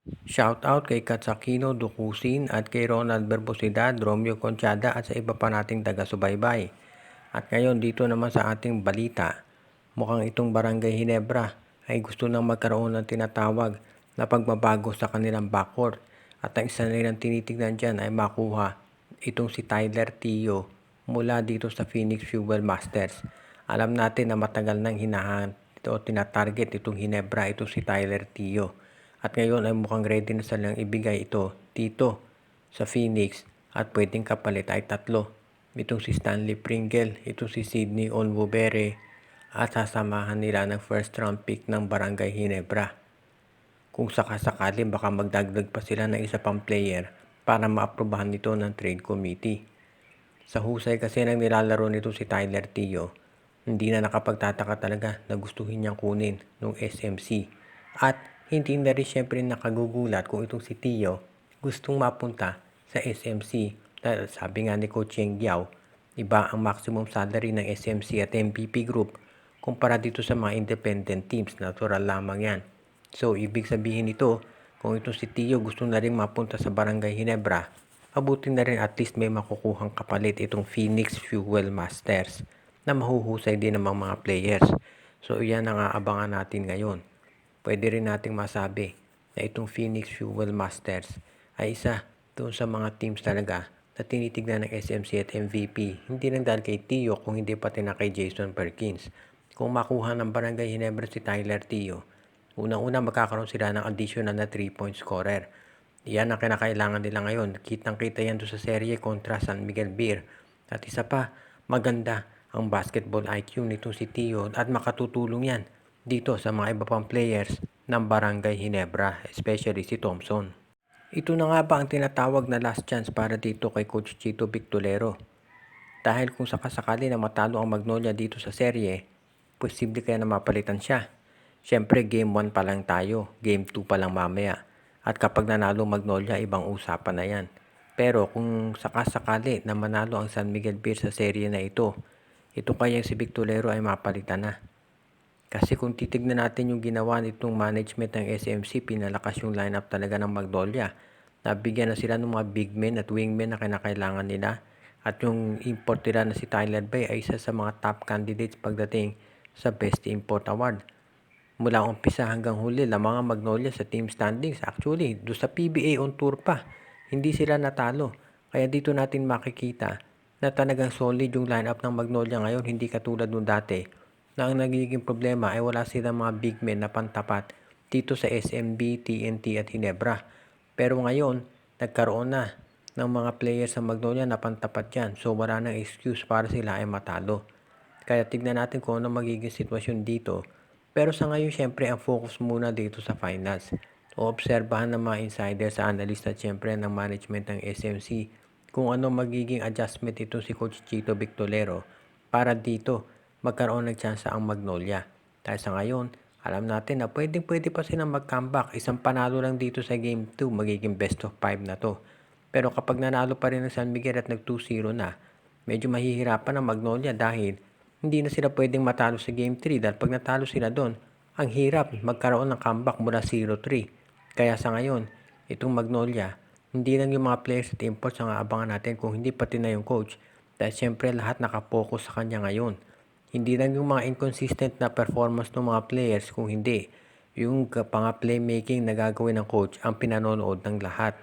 Shoutout kay Katsakino Dukusin at kay Ronald Berbosidad, Romeo Conchada at sa iba pa nating taga-subaybay. At ngayon dito naman sa ating balita, mukhang itong Barangay Ginebra ay gusto nang magkaroon ng tinatawag na pagbabago sa kanilang backcourt. At ang isa nilang tinitignan dyan ay makuha itong si Tyler Tio mula dito sa Phoenix Fuel Masters. Alam natin na matagal nang hinahanap o tinatarget itong Ginebra, itong si Tyler Tio. At ngayon ay mukhang ready na silang ibigay ito dito sa Phoenix at pwedeng kapalit ay tatlo. Itong si Stanley Pringle, itong si Sydney Onwubere at sasamahan nila ng first round pick ng Barangay Ginebra. Kung sakasakali baka magdagdag pa sila ng isa pang player para maaprubahan nito ng trade committee. Sa husay kasi ng nilalaro nito si Tyler Tio, hindi na nakapagtataka talaga na gustuhin niyang kunin ng SMC. At hindi na rin syempre nakagugulat kung itong si Tio gustong mapunta sa SMC. Dahil sabi nga ni Coach Yeng Giao, iba ang maximum salary ng SMC at MVP Group kumpara dito sa mga independent teams. Natural lamang yan. So, ibig sabihin nito, kung itong si Tio gusto na rin mapunta sa Barangay Ginebra, abutin na rin at least may makukuhang kapalit itong Phoenix Fuel Masters na mahuhusay din ng mga players. So, yan ang aabangan natin ngayon. Pwede rin nating masabi na itong Phoenix Fuel Masters ay isa doon sa mga teams talaga na tinitignan ng SMC at MVP. Hindi lang dahil kay Tio kung hindi pati na kay Jason Perkins. Kung makuha ng Barangay Ginebra si Tyler Tio, unang-una magkakaroon sila ng additional na 3-point scorer. Yan ang kinakailangan nila ngayon. Kitang-kita yan doon sa serye kontra San Miguel Beer. At isa pa, maganda ang basketball IQ nitong si Tio at makatutulong yan dito sa mga iba pang players ng Barangay Ginebra, especially si Thompson. Ito na nga ba ang tinatawag na last chance para dito kay Coach Chito Victolero? Dahil kung sakasakali na matalo ang Magnolia dito sa serye, posible kaya na mapalitan siya. Siyempre, game 1 pa lang tayo, game 2 pa lang mamaya. At kapag nanalo Magnolia, ibang usapan na yan. Pero kung sakasakali na manalo ang San Miguel Beer sa serye na ito kayang si Victolero ay mapalitan na. Kasi kung titignan natin yung ginawa nitong management ng SMC, pinalakas yung lineup talaga ng Magnolia. Nabigyan na sila ng mga big men at wingmen na kinakailangan nila. At yung import nila na si Tyler Bay ay isa sa mga top candidates pagdating sa Best Import Award. Mula umpisa hanggang huli, la mga Magnolia sa team standings. Actually, do sa PBA on tour pa, hindi sila natalo. Kaya dito natin makikita na talagang solid yung lineup ng Magnolia ngayon, hindi katulad nung dati na ang nagiging problema ay wala silang mga big men na pantapat dito sa SMB, TNT at Ginebra. Pero ngayon, nagkaroon na ng mga players sa Magnolia na pantapat yan. So wala nang excuse para sila ay matalo. Kaya tignan natin kung ano magiging sitwasyon dito. Pero sa ngayon, syempre, ang focus muna dito sa finals. Oobserbahan ng mga insiders sa analyst at syempre ng management ng SMC kung ano magiging adjustment ito si Coach Chito Victolero para dito magkaroon ng tsansa ang Magnolia. Dahil sa ngayon, alam natin na pwede pa silang mag-comeback. Isang panalo lang dito sa Game 2, magiging best of 5 na to. Pero kapag nanalo pa rin ng San Miguel at nag 2-0 na, medyo mahihirapan ang Magnolia dahil hindi na sila pwedeng matalo sa Game 3. Dahil pag natalo sila doon, ang hirap magkaroon ng comeback mula 0-3. Kaya sa ngayon, itong Magnolia, hindi lang yung mga players at imports ang aabangan natin kung hindi pati na yung coach. Dahil syempre lahat nakapokus sa kanya ngayon. Hindi lang yung mga inconsistent na performance ng mga players kung hindi yung mga playmaking na gagawin ng coach ang pinanonood ng lahat.